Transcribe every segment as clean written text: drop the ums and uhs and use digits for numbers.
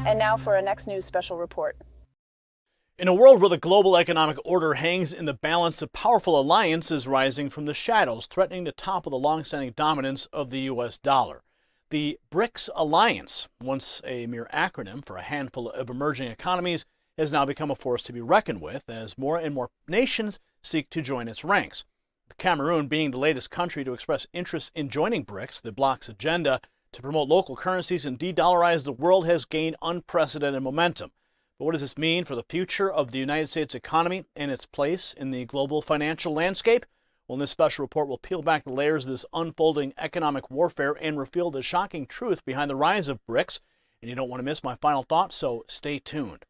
And now for our next news special report. In a world where the global economic order hangs in the balance, a powerful alliance is rising from the shadows, threatening to topple the long-standing dominance of the U.S. dollar. The BRICS alliance, once a mere acronym for a handful of emerging economies, has now become a force to be reckoned with as more and more nations seek to join its ranks. Cameroon being the latest country to express interest in joining BRICS, the bloc's agenda to promote local currencies and de-dollarize the world has gained unprecedented momentum. But what does this mean for the future of the United States economy and its place in the global financial landscape? Well, in this special report, we'll peel back the layers of this unfolding economic warfare and reveal the shocking truth behind the rise of BRICS. And you don't want to miss my final thoughts, so stay tuned.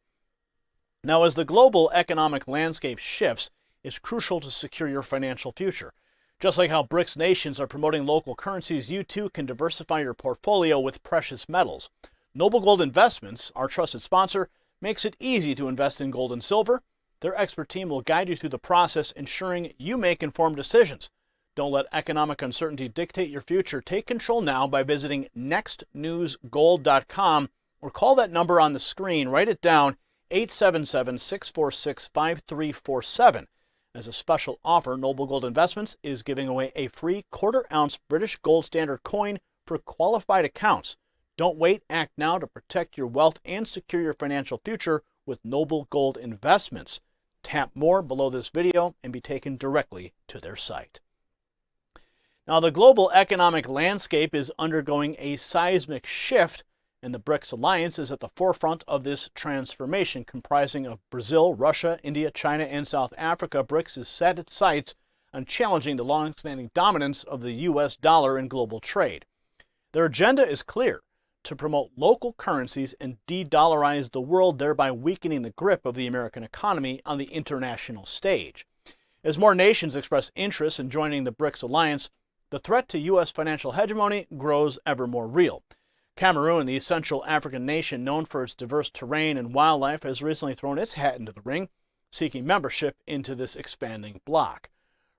Now, as the global economic landscape shifts, it's crucial to secure your financial future. Just like how BRICS nations are promoting local currencies, you too can diversify your portfolio with precious metals. Noble Gold Investments, our trusted sponsor, makes it easy to invest in gold and silver. Their expert team will guide you through the process, ensuring you make informed decisions. Don't let economic uncertainty dictate your future. Take control now by visiting nextnewsgold.com or call that number on the screen. Write it down, 877-646-5347. As a special offer, Noble Gold Investments is giving away a free quarter-ounce British Gold Standard coin for qualified accounts. Don't wait, act now to protect your wealth and secure your financial future with Noble Gold Investments. Tap more below this video and be taken directly to their site. Now, the global economic landscape is undergoing a seismic shift, and the BRICS alliance is at the forefront of this transformation. Comprising of Brazil, Russia, India, China, and South Africa, BRICS has set its sights on challenging the long-standing dominance of the U.S. dollar in global trade. Their agenda is clear: to promote local currencies and de-dollarize the world, thereby weakening the grip of the American economy on the international stage. As more nations express interest in joining the BRICS alliance, the threat to U.S. financial hegemony grows ever more real. Cameroon, the Central African nation known for its diverse terrain and wildlife, has recently thrown its hat into the ring, seeking membership into this expanding bloc.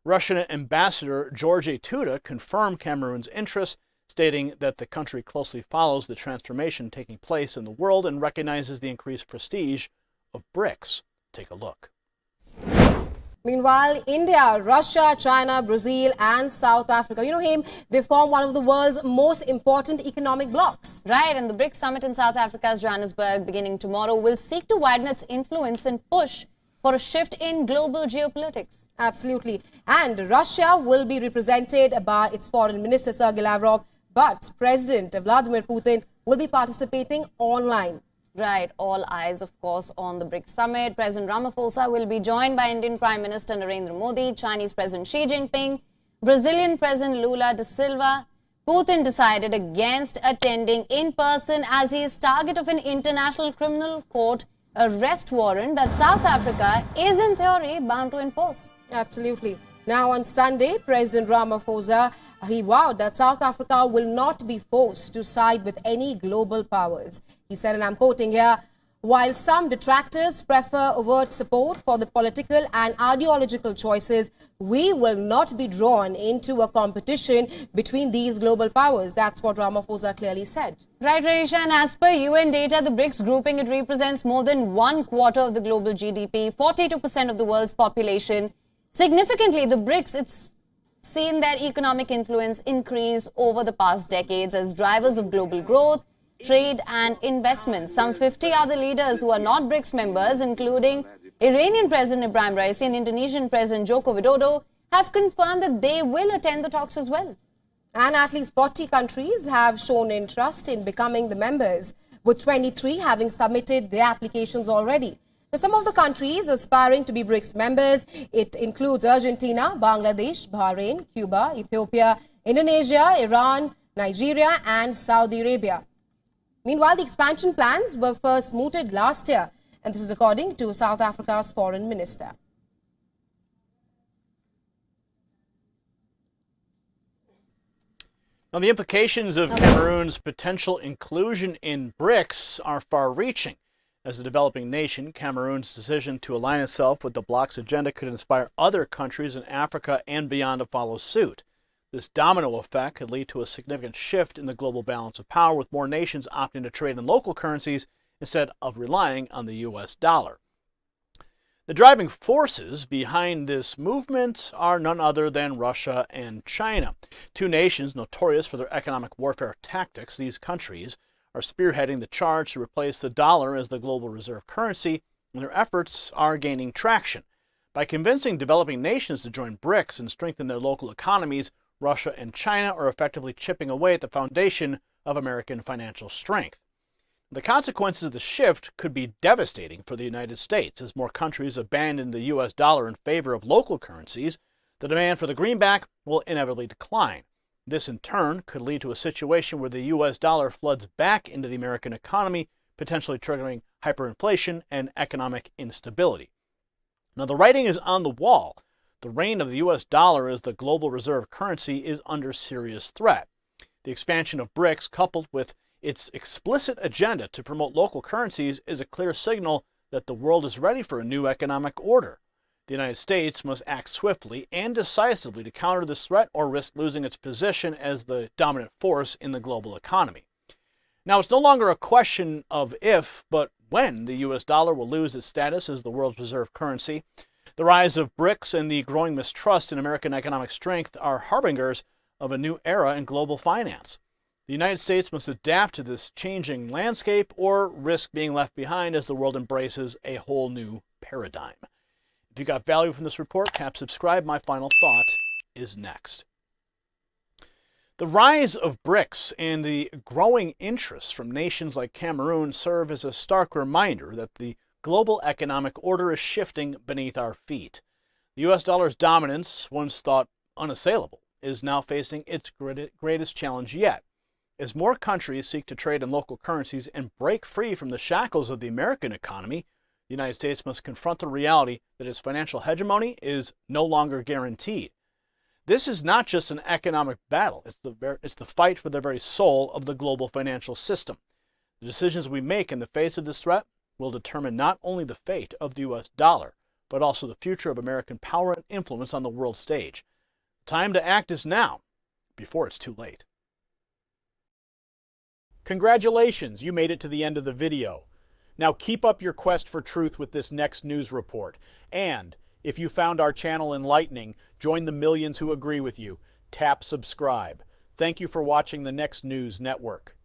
Russian Ambassador George Tuda confirmed Cameroon's interest, stating that the country closely follows the transformation taking place in the world and recognizes the increased prestige of BRICS. Take a look. Meanwhile, India, Russia, China, Brazil and South Africa, they form one of the world's most important economic blocs. Right, and the BRICS summit in South Africa's Johannesburg beginning tomorrow will seek to widen its influence and push for a shift in global geopolitics. Absolutely. And Russia will be represented by its foreign minister, Sergei Lavrov, but President Vladimir Putin will be participating online. Right, all eyes, of course, on the BRICS summit. President Ramaphosa will be joined by Indian Prime Minister Narendra Modi, Chinese President Xi Jinping, Brazilian President Lula da Silva. Putin decided against attending in person as he is target of an international criminal court arrest warrant that South Africa is, in theory, bound to enforce. Absolutely. Now, on Sunday, President Ramaphosa, he vowed that South Africa will not be forced to side with any global powers. He said, and I'm quoting here, while some detractors prefer overt support for the political and ideological choices, we will not be drawn into a competition between these global powers. That's what Ramaphosa clearly said. Right, Raisha, and as per UN data, the BRICS grouping, it represents more than 1/4 of the global GDP, 42% of the world's population. Significantly, the BRICS, it's seen their economic influence increase over the past decades as drivers of global growth, trade and investments. Some 50 other leaders who are not BRICS members, including Iranian President Ibrahim Raisi and Indonesian President Joko Widodo, have confirmed that they will attend the talks as well. And at least 40 countries have shown interest in becoming the members, with 23 having submitted their applications already. Now, some of the countries aspiring to be BRICS members, it includes Argentina, Bangladesh, Bahrain, Cuba, Ethiopia, Indonesia, Iran, Nigeria and Saudi Arabia. Meanwhile, the expansion plans were first mooted last year, and this is according to South Africa's foreign minister. Now, the implications of Cameroon's potential inclusion in BRICS are far-reaching. As a developing nation, Cameroon's decision to align itself with the bloc's agenda could inspire other countries in Africa and beyond to follow suit. This domino effect could lead to a significant shift in the global balance of power, with more nations opting to trade in local currencies instead of relying on the U.S. dollar. The driving forces behind this movement are none other than Russia and China, two nations notorious for their economic warfare tactics. These countries are spearheading the charge to replace the dollar as the global reserve currency, and their efforts are gaining traction. By convincing developing nations to join BRICS and strengthen their local economies, Russia and China are effectively chipping away at the foundation of American financial strength. The consequences of the shift could be devastating for the United States. As more countries abandon the U.S. dollar in favor of local currencies, the demand for the greenback will inevitably decline. This, in turn, could lead to a situation where the U.S. dollar floods back into the American economy, potentially triggering hyperinflation and economic instability. Now, the writing is on the wall. The reign of the U.S. dollar as the global reserve currency is under serious threat. The expansion of BRICS, coupled with its explicit agenda to promote local currencies, is a clear signal that the world is ready for a new economic order. The United States must act swiftly and decisively to counter this threat or risk losing its position as the dominant force in the global economy. Now, it's no longer a question of if, but when the U.S. dollar will lose its status as the world's reserve currency. The rise of BRICS and the growing mistrust in American economic strength are harbingers of a new era in global finance. The United States must adapt to this changing landscape or risk being left behind as the world embraces a whole new paradigm. If you got value from this report, tap subscribe. My final thought is next. The rise of BRICS and the growing interest from nations like Cameroon serve as a stark reminder that the global economic order is shifting beneath our feet. The U.S. dollar's dominance, once thought unassailable, is now facing its greatest challenge yet. As more countries seek to trade in local currencies and break free from the shackles of the American economy, the United States must confront the reality that its financial hegemony is no longer guaranteed. This is not just an economic battle. It's the fight for the very soul of the global financial system. The decisions we make in the face of this threat will determine not only the fate of the U.S. dollar, but also the future of American power and influence on the world stage. Time to act is now, before it's too late. Congratulations, you made it to the end of the video. Now keep up your quest for truth with this next news report. And if you found our channel enlightening, join the millions who agree with you. Tap subscribe. Thank you for watching the Next News Network.